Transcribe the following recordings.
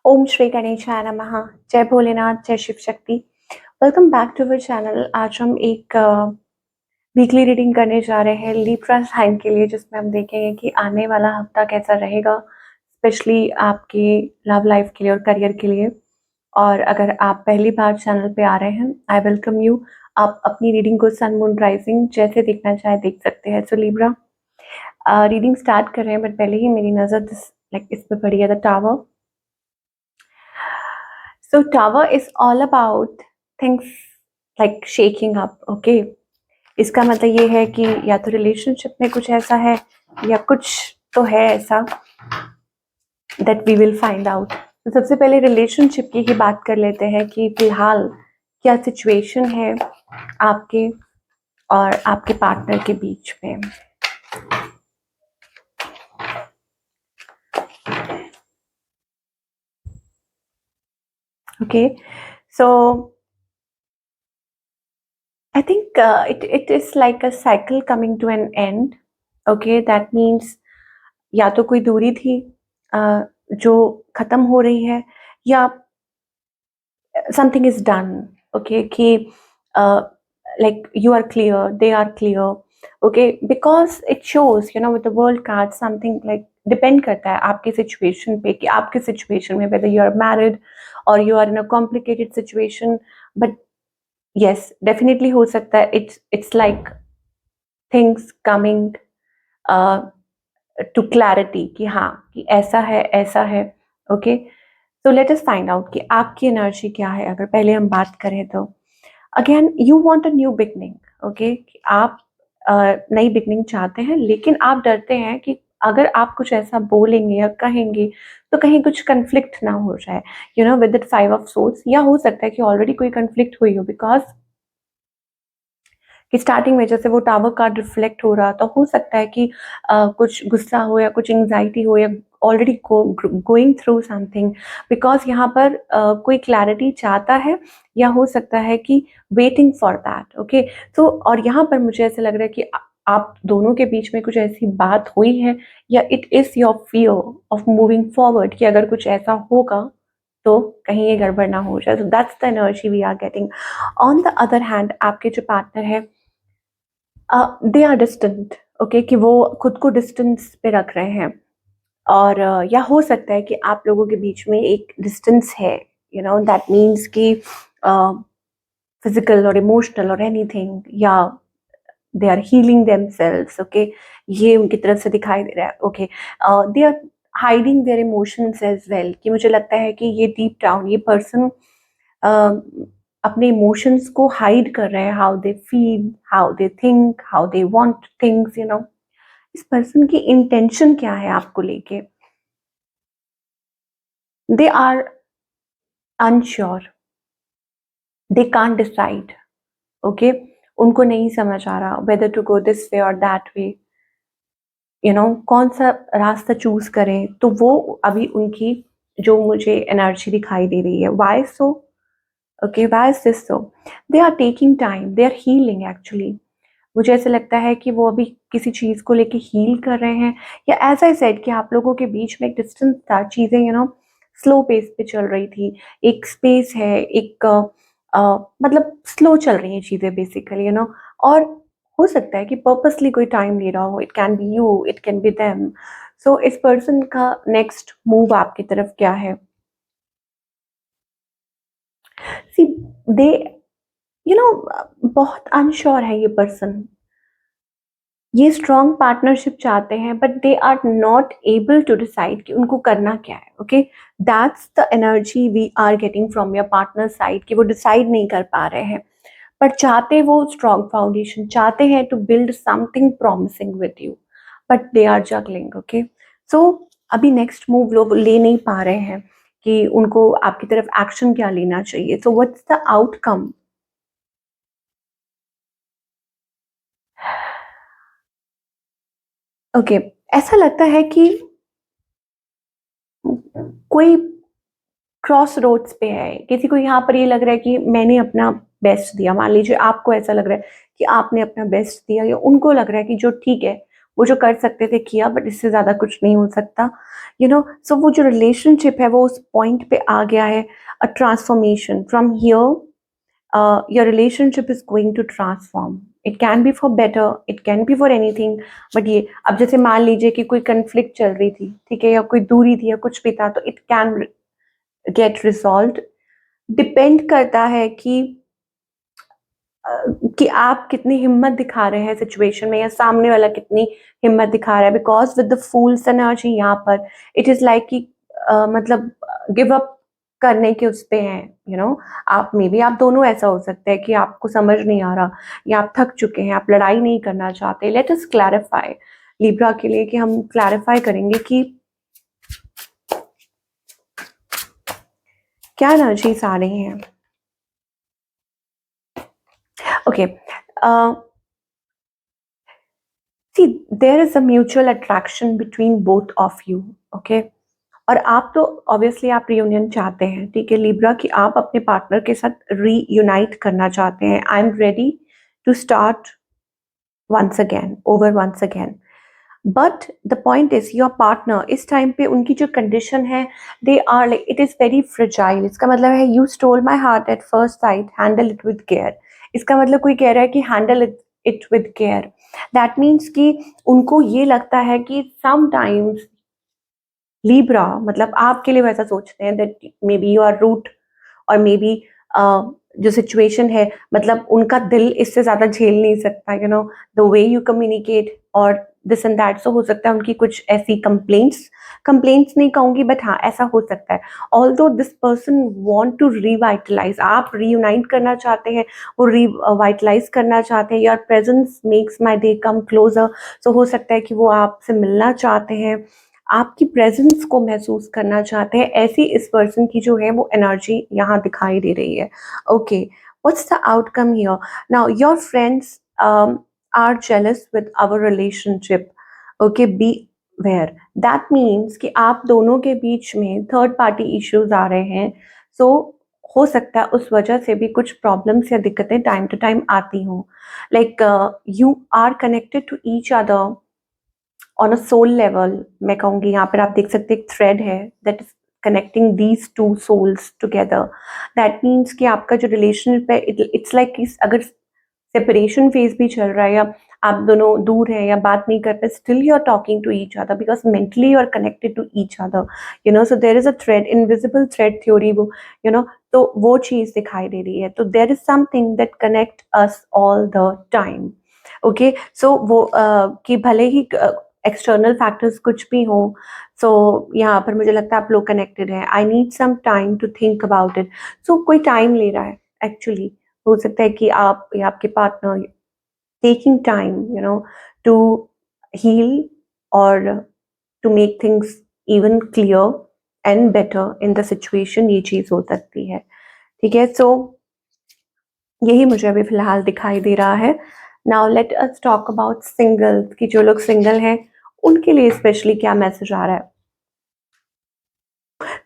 ओम श्री गणेशाय नमः। जय भोलेनाथ, जय Shiv Shakti. Welcome back to our channel. आज हम एक वीकली रीडिंग करने जा रहे हैं लिब्रा साइन के लिए, जिसमें हम देखेंगे कि आने वाला हफ्ता कैसा रहेगा, स्पेशली आपके लव लाइफ के लिए और करियर के लिए। और अगर आप पहली बार चैनल पे आ रहे हैं, आई वेलकम यू। आप अपनी रीडिंग को सन मून राइजिंग जैसे देखना चाहे देख सकते हैं। सो लिब्रा, रीडिंग स्टार्ट कर रहे हैं, बट पहले ही मेरी नज़र इस पे पड़ी है, the tower. So tower is all about things like shaking up, okay? इसका मतलब ये है कि या तो रिलेशनशिप में कुछ ऐसा है या कुछ तो है ऐसा that we will find out। तो सबसे पहले रिलेशनशिप की ही बात कर लेते हैं कि फिलहाल क्या सिचुएशन है आपके और आपके पार्टनर के बीच में। Okay, so I think it is like a cycle coming to an end. Okay, that means या तो कोई दूरी थी जो खत्म हो रही है, या समथिंग इज डन। ओके, कि like you are clear, they are clear. Okay, because it shows with the world card something like depend करता है आपकी सिचुएशन पे, कि आपके सिचुएशन में वेदर यू आर मैरिड और you are in a complicated situation. But yes, definitely हो सकता है it's like things coming to clarity कि हाँ, कि ऐसा है ऐसा है। Okay, so let us find out कि आपकी एनर्जी क्या है। अगर पहले हम बात करें तो again you want a new beginning. Okay, कि आप नई बिगनिंग चाहते हैं, लेकिन आप डरते हैं कि अगर आप कुछ ऐसा बोलेंगे या कहेंगे तो कहीं कुछ कन्फ्लिक्ट ना हो जाए, विद दैट 5 ऑफ सोर्स। या हो सकता है कि ऑलरेडी कोई कन्फ्लिक्ट हुई हो, बिकॉज कि स्टार्टिंग में जैसे वो टावर कार्ड रिफ्लेक्ट हो रहा, तो हो सकता है कि कुछ गुस्सा हो या कुछ एंग्जाइटी हो या already going through something, because यहाँ पर कोई क्लैरिटी चाहता है, या हो सकता है कि वेटिंग फॉर दैट। ओके, तो और यहाँ पर मुझे ऐसा लग रहा है कि आप दोनों के बीच में कुछ ऐसी बात हुई है, या it is your fear of moving forward कि अगर कुछ ऐसा होगा तो कहीं ये गड़बड़ ना हो जाए। तो that's the energy we are getting. On the other hand, आपके जो पार्टनर है, दे आर डिस्टेंट। ओके, कि वो खुद को डिस्टेंस पे रख रहे हैं, और या हो सकता है कि आप लोगों के बीच में एक डिस्टेंस है, दैट मीन्स कि फिजिकल और इमोशनल और एनीथिंग, या they are healing themselves. Okay, ये उनकी तरफ से दिखाई दे रहा है। Okay, they are hiding their emotions as well, कि मुझे लगता है कि ये डीप डाउन ये पर्सन अपने इमोशंस को हाइड कर रहे हैं, how they feel, how they think, how they want things. इस पर्सन की इंटेंशन क्या है आपको लेके। They are unsure, they can't decide. Okay, उनको नहीं समझ आ रहा whether to go this way और दैट वे, कौन सा रास्ता चूज करें। तो वो अभी उनकी जो मुझे एनर्जी दिखाई दे रही है, why so. Okay, why is this so? They are taking time, they are healing actually. मुझे ऐसा लगता है कि वो अभी किसी चीज़ को लेके हील कर रहे हैं, या एज आई सेड कि आप लोगों के बीच में एक डिस्टेंस था, चीज़ें स्लो पेस पे चल रही थी। एक स्पेस है, एक मतलब स्लो चल रही हैं चीज़ें बेसिकली, और हो सकता है कि पर्पसली कोई टाइम ले रहा हो। It can be you, it can be them. So इस पर्सन का नेक्स्ट मूव आपकी तरफ क्या है? सी, दे बहुत अनश्योर है ये पर्सन। ये स्ट्रॉन्ग पार्टनरशिप चाहते हैं, but they are not able to decide कि उनको करना क्या है। Okay, that's the energy we are getting from your partner side, कि वो डिसाइड नहीं कर पा रहे हैं, पर चाहते वो स्ट्रॉन्ग फाउंडेशन, चाहते हैं to build something promising with you, but they are juggling. Okay, so अभी नेक्स्ट मूव लोग ले नहीं पा रहे हैं कि उनको आपकी तरफ एक्शन क्या लेना चाहिए। So what's the outcome? Okay, ऐसा लगता है कि कोई क्रॉस रोड्स पे है, किसी को यहाँ पर ये लग रहा है कि मैंने अपना बेस्ट दिया। मान लीजिए आपको ऐसा लग रहा है कि आपने अपना बेस्ट दिया, या उनको लग रहा है कि जो ठीक है वो जो कर सकते थे किया, बट इससे ज़्यादा कुछ नहीं हो सकता, यू नो। सो वो जो रिलेशनशिप है वो उस पॉइंट पे आ गया है, a transformation from here, your relationship is going to transform. It can be for better, it can be for anything, but ये अब जैसे मान लीजिए कि कोई conflict चल रही थी, ठीक है, या कोई दूरी थी या कुछ भी था, तो it can get resolved. Depend करता है कि आप कितनी हिम्मत दिखा रहे हैं सिचुएशन में, या सामने वाला कितनी हिम्मत दिखा रहा है, because with the fools energy यहाँ पर इट इज लाइक कि मतलब गिव अप करने के उस पे हैं, यू नो। आप मे बी आप दोनों ऐसा हो सकता है कि आपको समझ नहीं आ रहा या आप थक चुके हैं, आप लड़ाई नहीं करना चाहते। लेट अस क्लैरिफाई लिब्रा के लिए, कि हम क्लैरिफाई करेंगे कि क्या एनर्जीज आ रही हैं। Okay, see there is a mutual attraction between both of you, okay? और आप तो ऑब्वियसली आप रियूनियन चाहते हैं, ठीक है लिब्रा, कि आप अपने पार्टनर के साथ रीयूनाइट करना चाहते हैं। I am ready to start once again, over once again, but the point is your partner इस टाइम पे उनकी जो कंडीशन है, they are like it is very fragile. इसका मतलब है you stole my heart at first sight, handle it with care. इसका मतलब कोई कह रहा है कि handle it with care, that means कि उनको ये लगता है कि समटाइम्स लिब्रा, मतलब आपके लिए वैसा सोचते हैं that maybe you are root, और मे बी जो सिचुएशन है, मतलब उनका दिल इससे ज़्यादा झेल नहीं सकता, you know, the way you communicate और दिस एंड दैट। सो हो सकता है उनकी कुछ ऐसी कंप्लेंट्स नहीं कहूँगी, बट हाँ ऐसा हो सकता है। Although this person want to revitalise, आप रीयूनाइट करना चाहते हैं, वो रिवाइटलाइज करना चाहते हैं। Your presence makes my day come closer. So हो सकता है कि वो आपसे मिलना चाहते हैं, आपकी प्रेजेंस को महसूस करना चाहते हैं। ऐसी इस पर्सन की जो है वो एनर्जी यहाँ दिखाई दे रही है। Okay, what's the outcome here? Now your friends are jealous with our relationship, okay, beware. That means कि आप दोनों के बीच में थर्ड पार्टी इश्यूज आ रहे हैं। सो हो सकता है उस वजह से भी कुछ प्रॉब्लम्स या दिक्कतें टाइम टू टाइम आती हों। Like you are connected to each other on a soul level. मैं कहूँगी यहाँ पर आप देख सकते हैं एक थ्रेड है that is connecting these two souls together. That means कि आपका जो रिलेशनशिप है, इट्स लाइक अगर सेपरेशन फेज भी चल रहा है या आप दोनों दूर हैं या बात नहीं कर पाए, still you are talking to each other because mentally you are connected to each other, you know. So there is a thread, invisible thread theory, वो यू नो, तो वो चीज़ दिखाई दे रही है। तो there is something that connect us all the time, okay. So वो कि भले ही एक्सटर्नल फैक्टर्स कुछ भी हों, सो यहाँ पर मुझे लगता है आप लोग कनेक्टेड हैं। I need some time to think about it. So कोई टाइम ले रहा है एक्चुअली, हो सकता है कि आप या आपके partner taking time, you know, to heal और to make things even clear and better in the situation, ये चीज़ हो सकती है, ठीक है। सो यही मुझे अभी फिलहाल दिखाई दे रहा है। Now let us talk about singles, कि जो लोग सिंगल हैं उनके लिए स्पेशली क्या मैसेज आ रहा है।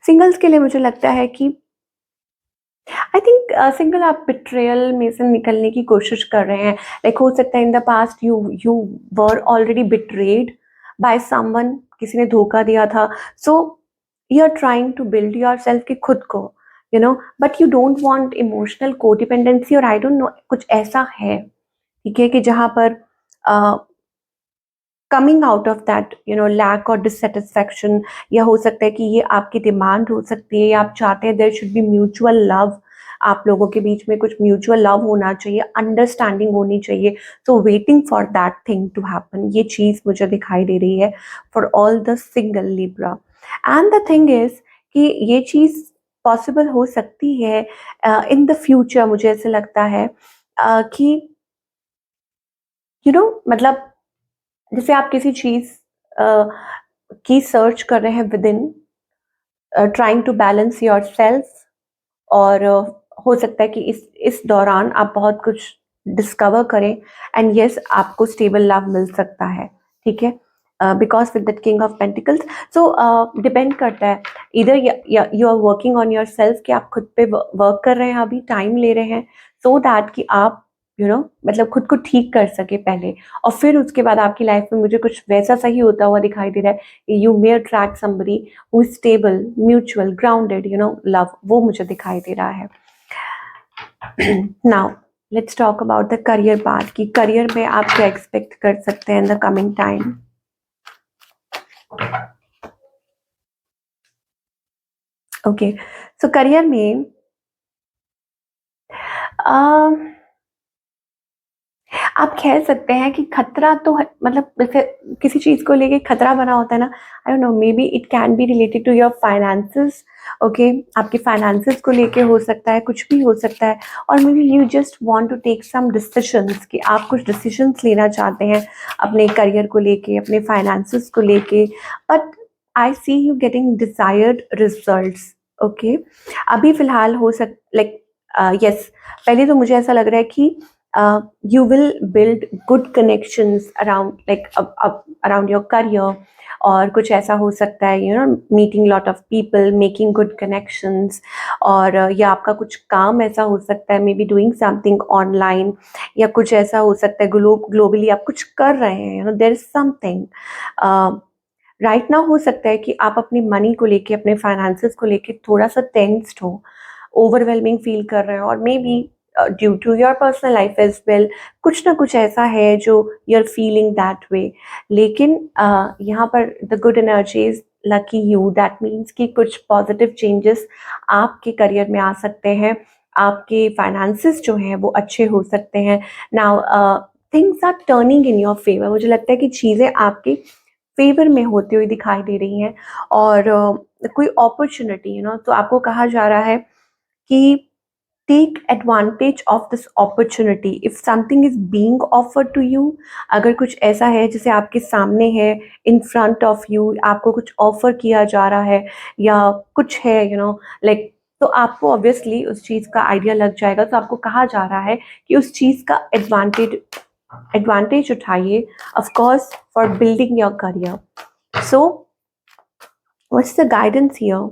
सिंगल्स के लिए मुझे लगता है कि आई थिंक सिंगल आप बिट्रेयल में से निकलने की कोशिश कर रहे हैं। लाइक हो सकता है in the past you were already betrayed by someone, किसी ने धोखा दिया था। So you are trying to build yourself की खुद को, you know, but you don't want emotional codependency, और आई डोंट नो कुछ ऐसा है, ठीक है, कि जहाँ पर coming out of that, you know, lack और डिससेटिस्फैक्शन, या हो सकता है कि ये आपकी डिमांड हो सकती है, या आप चाहते हैं there should be mutual love, आप लोगों के बीच में कुछ म्यूचुअल लव होना चाहिए, अंडरस्टैंडिंग होनी चाहिए। So waiting for that thing to happen, ये चीज़ मुझे दिखाई दे रही है for all the single Libra. And the thing is कि ये चीज़ पॉसिबल हो सकती है इन द फ्यूचर। मुझे ऐसे लगता है कि यू नो, मतलब जैसे आप किसी चीज़ की सर्च कर रहे हैं within, trying to balance yourself, और हो सकता है कि इस दौरान आप बहुत कुछ डिस्कवर करें, एंड यस आपको स्टेबल लव मिल सकता है, ठीक है, because with that king of pentacles. So depend करता है, इधर you are working on yourself, कि आप खुद पे वर्क कर रहे हैं, अभी टाइम ले रहे हैं, सो दैट कि आप मतलब खुद को ठीक कर सके पहले, और फिर उसके बाद आपकी लाइफ में मुझे कुछ वैसा सही होता हुआ दिखाई दे रहा है, you may attract somebody who is stable, mutual, grounded, love, वो मुझे दिखाई दे रहा है। Now let's talk about the career part, कि करियर में आप क्या एक्सपेक्ट कर सकते हैं in the coming time. Okay, so career में आप कह सकते हैं कि खतरा तो है, मतलब जैसे किसी चीज़ को लेके खतरा बना होता है ना, I don't know, maybe it can be related to your finances. Okay, आपके फाइनेंसेस को लेके हो सकता है, कुछ भी हो सकता है, और may be you just want to take some decisions, कि आप कुछ डिसीजंस लेना चाहते हैं अपने करियर को लेके, अपने फाइनेंसेस को लेके, but I see you getting desired results. Okay, अभी फिलहाल हो सक लाइक यस, पहले तो मुझे ऐसा लग रहा है कि you will build good connections around like around your career, और कुछ ऐसा हो सकता है meeting lot of people, making good connections, और या आपका कुछ काम ऐसा हो सकता है, may be doing something online, या कुछ ऐसा हो सकता है ग्लोबली आप कुछ कर रहे हैं, there is something right now. हो सकता है कि आप अपनी मनी को लेके, अपने फाइनेंसेस को लेके थोड़ा सा टेंस्ड हो, ओवरवेलमिंग फील कर रहे हो, और मे be due to your personal life as well, कुछ ना कुछ ऐसा है जो you are feeling that way. लेकिन यहाँ पर the good energy is lucky you, that means कि कुछ पॉजिटिव चेंजेस आपके करियर में आ सकते हैं, आपके फाइनेंसेस जो हैं वो अच्छे हो सकते हैं। Now things are turning in your favour, मुझे लगता है कि चीज़ें आपके फेवर में होती हुई दिखाई दे रही हैं, और कोई अपॉर्चुनिटी तो आपको कहा जा रहा है कि take advantage of this opportunity if something is being offered to you। अगर कुछ ऐसा है जिसे आपके सामने है, in front of you, आपको कुछ ऑफर किया जा रहा है, या कुछ है like, तो आपको ऑब्वियसली उस चीज़ का आइडिया लग जाएगा, तो आपको कहा जा रहा है कि उस चीज़ का एडवांटेज उठाइए, of course for building your career. So what's the guidance here?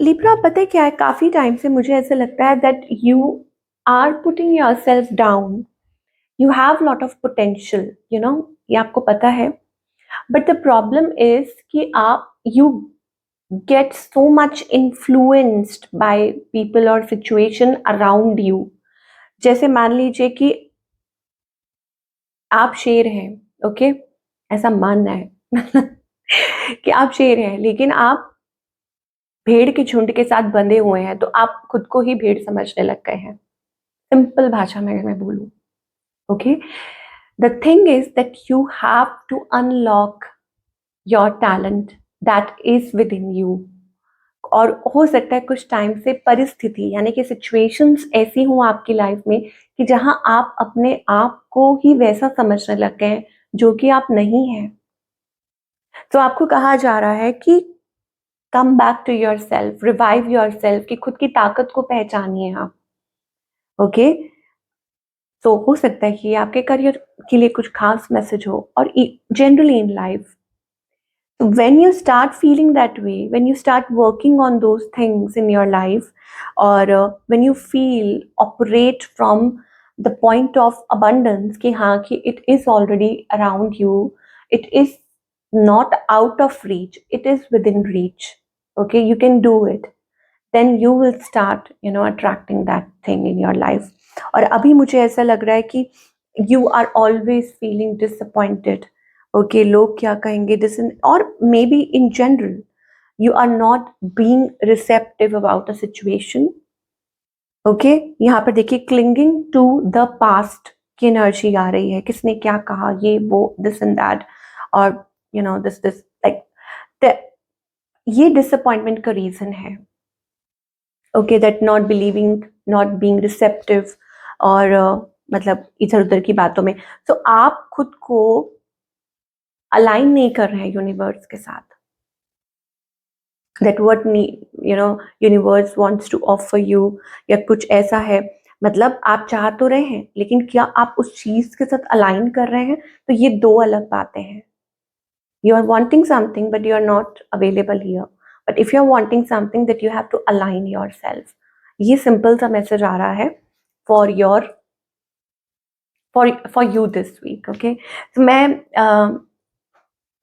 Libra, पता है क्या है, काफ़ी टाइम से मुझे ऐसा लगता है that you are putting yourself down, you have lot of potential, ये आपको पता है, बट द प्रॉब्लम इज कि आप you get so much influenced by people और सिचुएशन अराउंड यू। जैसे मान लीजिए कि आप शेर हैं, ओके, ऐसा मानना है कि आप शेर हैं, लेकिन आप भेड़ के झुंड के साथ बंधे हुए हैं, तो आप खुद को ही भेड़ समझने लग गए हैं, सिंपल भाषा में मैं बोलूं। Okay, the thing is that you have to unlock your talent that is within you, और हो सकता है कुछ टाइम से परिस्थिति यानी कि सिचुएशंस ऐसी हों आपकी लाइफ में कि जहां आप अपने आप को ही वैसा समझने लग गए हैं जो कि आप नहीं हैं। तो आपको कहा जा रहा है कि come back to yourself, revive yourself, कि खुद की ताकत को पहचानिए आप। ओके, तो हो सकता है कि आपके करियर के लिए कुछ खास मैसेज हो, और generally in life when you start feeling that way, when you start working on those things in your life, or when you feel operate from the point of abundance, कि हाँ कि it is already around you, it is not out of reach, it is within reach, okay, you can do it, then you will start attracting that thing in your life। और अभी मुझे ऐसा लग रहा है कि you are always feeling disappointed, okay, लोग क्या कहेंगे, this or maybe in general you are not being receptive about a situation। okay, यहाँ पर देखिए clinging to the past की एनर्जी आ रही है, किसने क्या कहा, ये वो, this and that, और this like the, ये डिसअपॉइंटमेंट का रीजन है। Okay, that not believing, not being receptive, और मतलब इधर उधर की बातों में, तो आप खुद को अलाइन नहीं कर रहे हैं यूनिवर्स के साथ, that what universe wants to offer you, या कुछ ऐसा है, मतलब आप चाह तो रहे हैं, लेकिन क्या आप उस चीज के साथ अलाइन कर रहे हैं? तो ये दो अलग बातें हैं। You are wanting something but you are not available here, but if you are wanting something that you have to align yourself. ये सिंपल सा मैसेज आ रहा है for your for you this week. Okay, तो मैं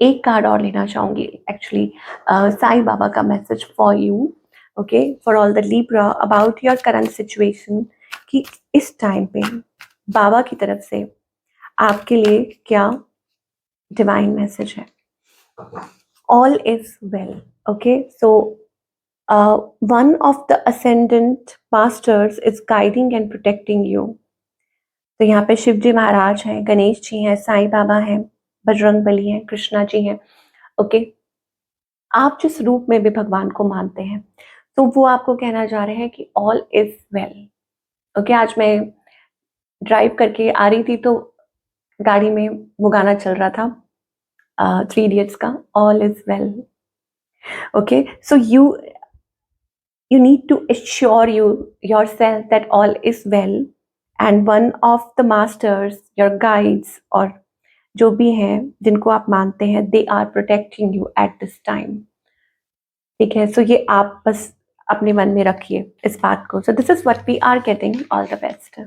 एक card और लेना चाहूंगी एक्चुअली. साईं बाबा का message for you, okay, for all the Libra about your current situation, कि इस टाइम पे बाबा की तरफ से आपके लिए क्या डिवाइन मैसेज है. All is well. Okay, so one of the ascendant masters is guiding and protecting you. तो यहाँ पे शिव जी महाराज हैं, गणेश जी हैं, साईं बाबा हैं, बजरंग बली हैं, कृष्णा जी हैं. ओके, आप जिस रूप में भी भगवान को मानते हैं, तो वो आपको कहना चाह रहे हैं कि ऑल इज वेल. ओके, आज मैं ड्राइव करके आ रही थी तो गाड़ी में वो गाना चल रहा था, 3 इडियट्स का, all is well. Okay, so you need to assure yourself that all is well, and one of the masters, your guides, और जो भी हैं जिनको आप मानते हैं, they are protecting you at this time. ठीक है, सो ये आप बस अपने मन में रखिए इस बात को. So this is what we are getting. All the best.